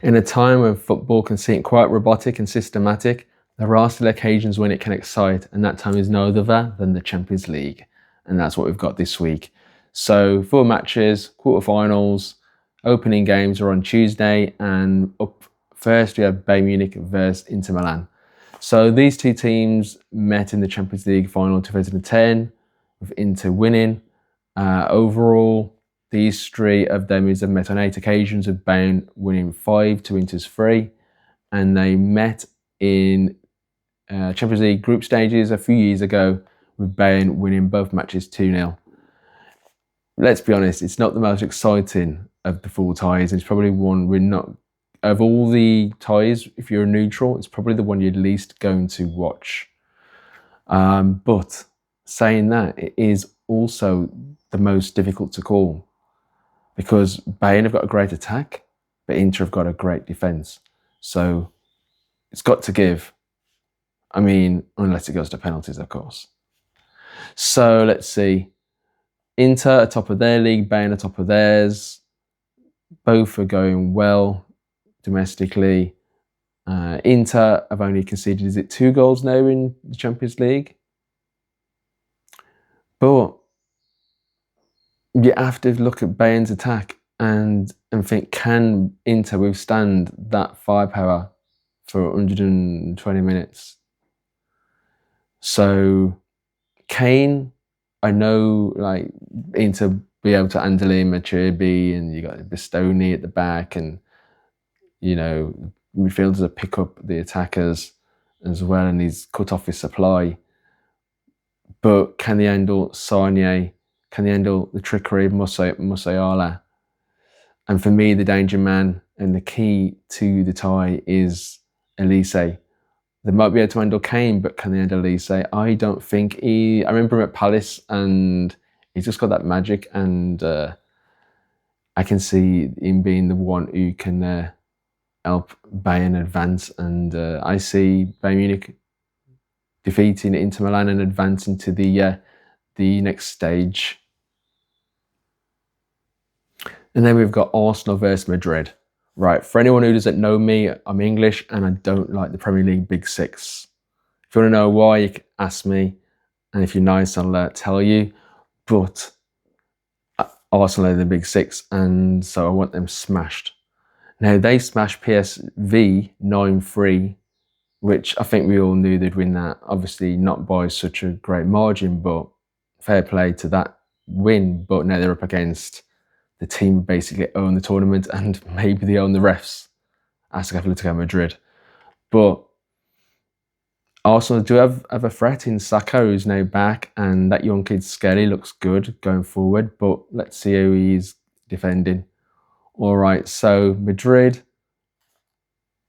In a time when football can seem quite robotic and systematic, there are still occasions when it can excite, and that time is no other than the Champions League. And that's what we've got this week. So 4 matches, quarterfinals, opening games are on Tuesday, and up first we have Bayern Munich versus Inter Milan. So these two teams met in the Champions League final 2010, with Inter winning. Overall, these 3 of them have met on 8 occasions, with Bayern winning 5 to Inter's 3, and they met in Champions League group stages a few years ago, with Bayern winning both matches 2-0. Let's be honest, it's not the most exciting of the 4 ties. It's probably one we're not, of all the ties, if you're a neutral, it's probably the one you're least going to watch. But saying that, it is also the most difficult to call, because Bayern have got a great attack, but Inter have got a great defence. So it's got to give. I mean, unless it goes to penalties, of course. So let's see. Inter are top of their league, Bayern are top of theirs. Both are going well domestically. Inter have only conceded, is it 2 goals now in the Champions League? But you have to look at Bayern's attack and think, can Inter withstand that firepower for 120 minutes? So Kane, I know, like, Inter be able to handle him, Acerbi, and you got Bastoni at the back, and you know, midfielders that pick up the attackers as well, and he's cut off his supply. But can they handle Sarnier? Can they handle the trickery of Musiala? And for me, the danger man and the key to the tie is Elise. They might be able to handle Kane, but can they handle Elise? I don't think I remember him at Palace, and he's just got that magic, and I can see him being the one who can help Bayern advance. And I see Bayern Munich defeating Inter Milan and advancing to the next stage. And then we've got Arsenal versus Madrid. Right, for anyone who doesn't know me, I'm English and I don't like the Premier League Big Six. If you want to know why, you can ask me, and if you're nice, I'll tell you. But Arsenal are the Big Six, and so I want them smashed. Now, they smashed PSV 9-3, which I think we all knew they'd win that. Obviously not by such a great margin, but fair play to that win. But now they're up against the team basically own the tournament, and maybe they own the refs, Atletico Madrid. But Arsenal do have a threat in Saka, who's now back, and that young kid Skelly looks good going forward, but let's see how he's defending. All right, so Madrid,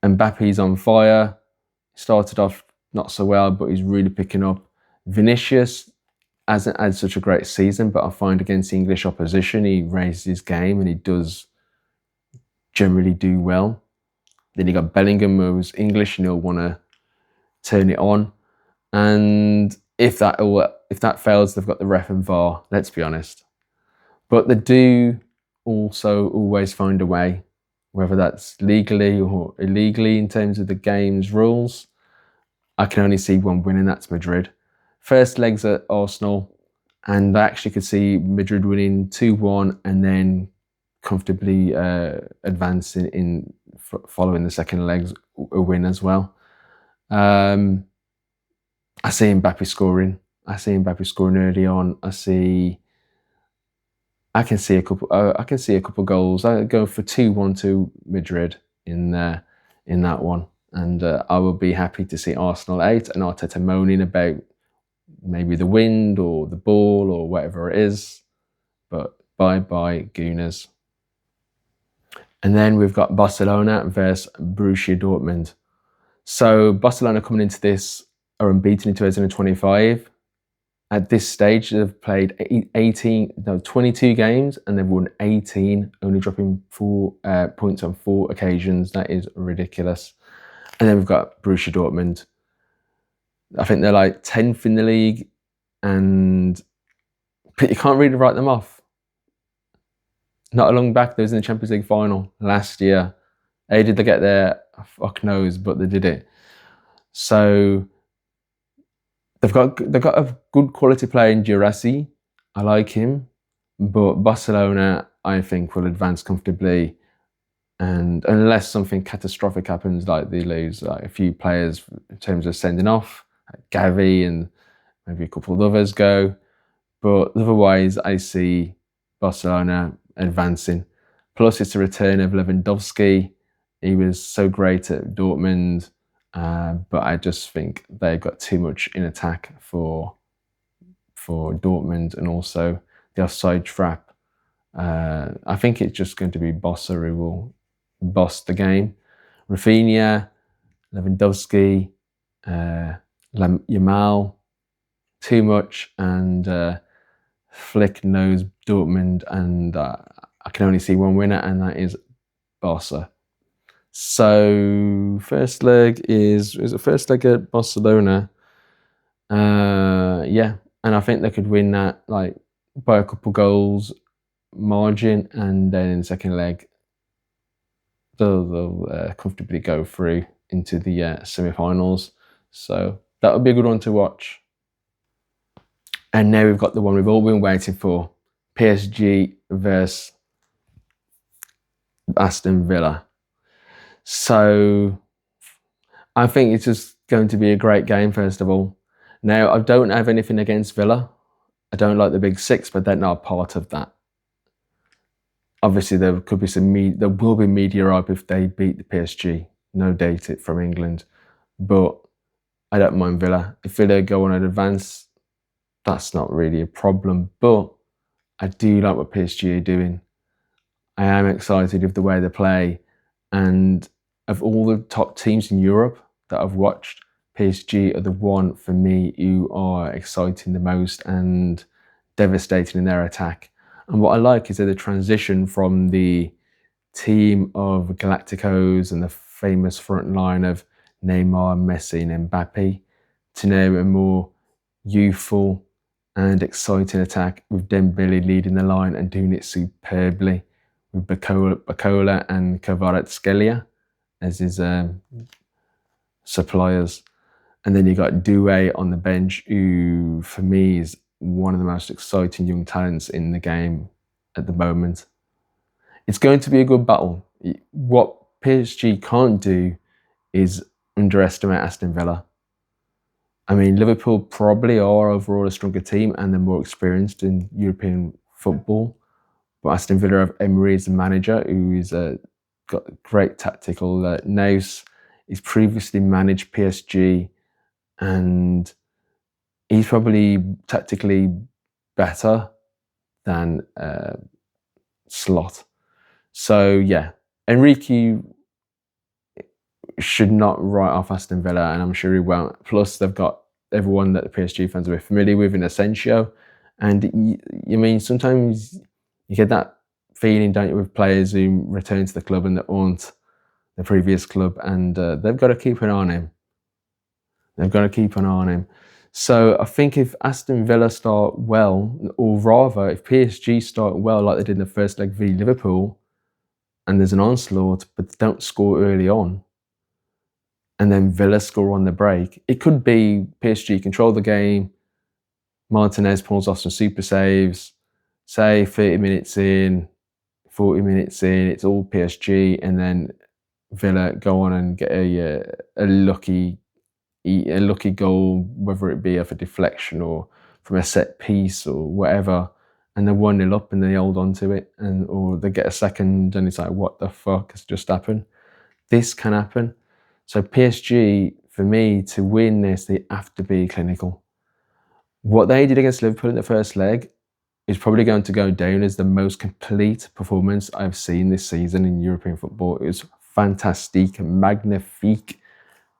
Mbappe's on fire. Started off not so well, but he's really picking up. Vinicius hasn't had such a great season, but I find against English opposition, he raises his game and he does generally do well. Then you got Bellingham, who's English, and he'll want to turn it on. And if that fails, they've got the ref and VAR, let's be honest. But they do also always find a way, whether that's legally or illegally in terms of the game's rules. I can only see one winning, that's Madrid. First legs at Arsenal, and I actually could see Madrid winning 2-1 and then comfortably advancing in following the second legs a win as well. I see Mbappe scoring. I see Mbappe scoring early on. I can see a couple goals. I go for 2-1 to Madrid in that one, and I will be happy to see Arsenal out and Arteta moaning about maybe the wind or the ball or whatever it is. But bye-bye, Gooners. And then we've got Barcelona versus Borussia Dortmund. So Barcelona coming into this are unbeaten in 2025. At this stage, they've played 22 games and they've won 18, only dropping 4 points on 4 occasions. That is ridiculous. And then we've got Borussia Dortmund. I think they're like 10th in the league, and you can't really write them off. Not long back, they was in the Champions League final last year How did they get there? Fuck knows, but they did it. So they've got a good quality player in Girassi. I like him, but Barcelona, I think, will advance comfortably. And unless something catastrophic happens, like they lose like a few players in terms of sending off, like Gavi and maybe a couple of others go. But otherwise, I see Barcelona advancing. Plus, it's a return of Lewandowski. He was so great at Dortmund, but I just think they've got too much in attack for Dortmund, and also the offside trap. I think it's just going to be Bossa who will boss the game. Rafinha, Lewandowski, Yamal, too much, and Flick knows Dortmund, and I can only see one winner, and that is Barca. So first leg is it first leg at Barcelona? Yeah, and I think they could win that like by a couple goals margin, and then in the second leg they'll comfortably go through into the semi-finals. So that would be a good one to watch. And now we've got the one we've all been waiting for, PSG versus Aston Villa. So I think it's just going to be a great game, first of all. Now, I don't have anything against Villa. I don't like the Big Six, but they're not a part of that. Obviously, there could be there will be media hype if they beat the PSG. No doubt it from England. But I don't mind Villa. If Villa go on an advance, that's not really a problem. But I do like what PSG are doing. I am excited of the way they play. And of all the top teams in Europe that I've watched, PSG are the one for me who are exciting the most and devastating in their attack. And what I like is that the transition from the team of Galacticos and the famous front line of Neymar, Messi and Mbappe to now a more youthful and exciting attack with Dembele leading the line and doing it superbly with Bacola and Kvaratskhelia as his suppliers. And then you got Doué on the bench, who for me is one of the most exciting young talents in the game at the moment. It's going to be a good battle. What PSG can't do is underestimate Aston Villa. I mean, Liverpool probably are overall a stronger team and they're more experienced in European football. But Aston Villa have Emery as the manager, who is got great tactical nous. He's previously managed PSG, and he's probably tactically better than Slot. So yeah, Enrique should not write off Aston Villa, and I'm sure he won't. Plus, they've got everyone that the PSG fans are familiar with in Asensio, and you mean sometimes you get that feeling, don't you, with players who return to the club and that aren't the previous club, and they've got to keep an eye on him. They've got to keep an eye on him. So I think if Aston Villa start well, or rather if PSG start well like they did in the first leg v Liverpool, and there's an onslaught but they don't score early on, and then Villa score on the break, it could be PSG control the game, Martinez pulls off some super saves, say 30 minutes in, 40 minutes in, it's all PSG, and then Villa go on and get a lucky goal, whether it be off a deflection or from a set piece or whatever, and they're 1-0 up and they hold on to it, or they get a second and it's like, what the fuck has just happened? This can happen. So PSG, for me, to win this, they have to be clinical. What they did against Liverpool in the first leg is probably going to go down as the most complete performance I've seen this season in European football. It was fantastic, magnifique,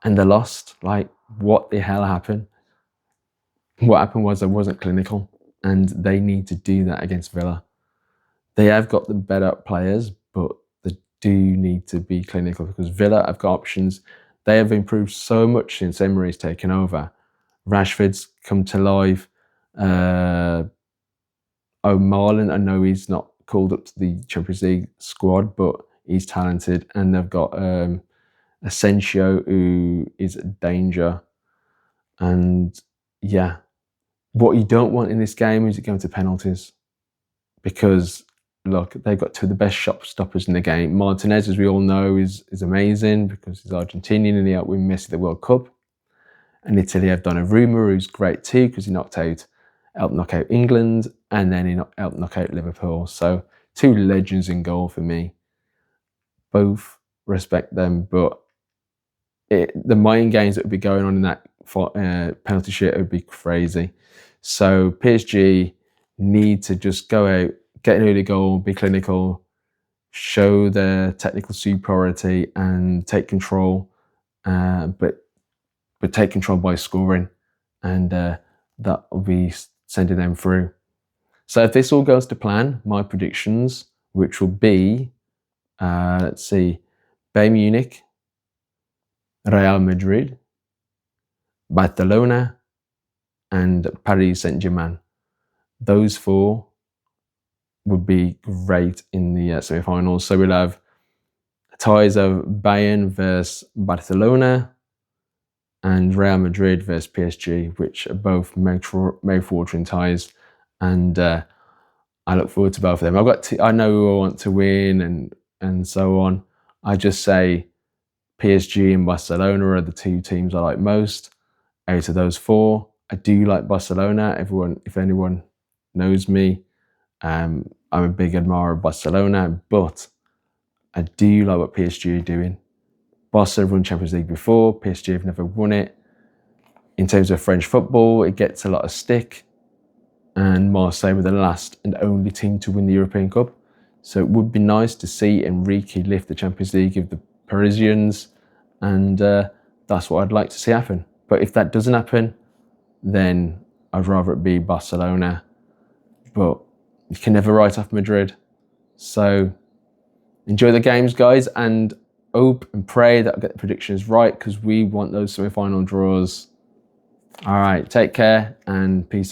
and they lost. Like, what the hell happened? What happened was they wasn't clinical, and they need to do that against Villa. They have got the better players, but they do need to be clinical because Villa have got options. They have improved so much since Emery's taken over. Rashford's come to life. Marlon, I know he's not called up to the Champions League squad, but He's talented, and they've got Asensio, who is a danger. And yeah, what you don't want in this game is it going to penalties, because look, they've got two of the best shot stoppers in the game. Martinez, as we all know, is amazing because he's Argentinian and he helped win Messi the World Cup. And Italy have Donnarumma, who's great too because he helped knock out England, and then he helped knock out Liverpool. So two legends in goal for me. Both respect them, but the mind games that would be going on in that penalty shoot would be crazy. So PSG need to just go out, get an early goal, be clinical, show their technical superiority, and take control. But take control by scoring, and that will be sending them through. So if this all goes to plan, my predictions, which will be, let's see, Bayern Munich, Real Madrid, Barcelona, and Paris Saint-Germain. Those four would be great in the semi-finals. So we'll have ties of Bayern versus Barcelona and Real Madrid versus PSG, which are both mouth-watering ties, and I look forward to both of them. I know who I want to win, and so on. I just say PSG and Barcelona are the two teams I like most out of those four. I do like Barcelona. If anyone knows me, I'm a big admirer of Barcelona, but I do like what PSG are doing. Barca have won Champions League before, PSG have never won it. In terms of French football, it gets a lot of stick, and Marseille were the last and only team to win the European Cup. So it would be nice to see Enrique lift the Champions League of the Parisians, and that's what I'd like to see happen. But if that doesn't happen, then I'd rather it be Barcelona. But you can never write off Madrid. So enjoy the games, guys, and hope and pray that I get the predictions right, because we want those semi-final draws. All right, take care and peace out.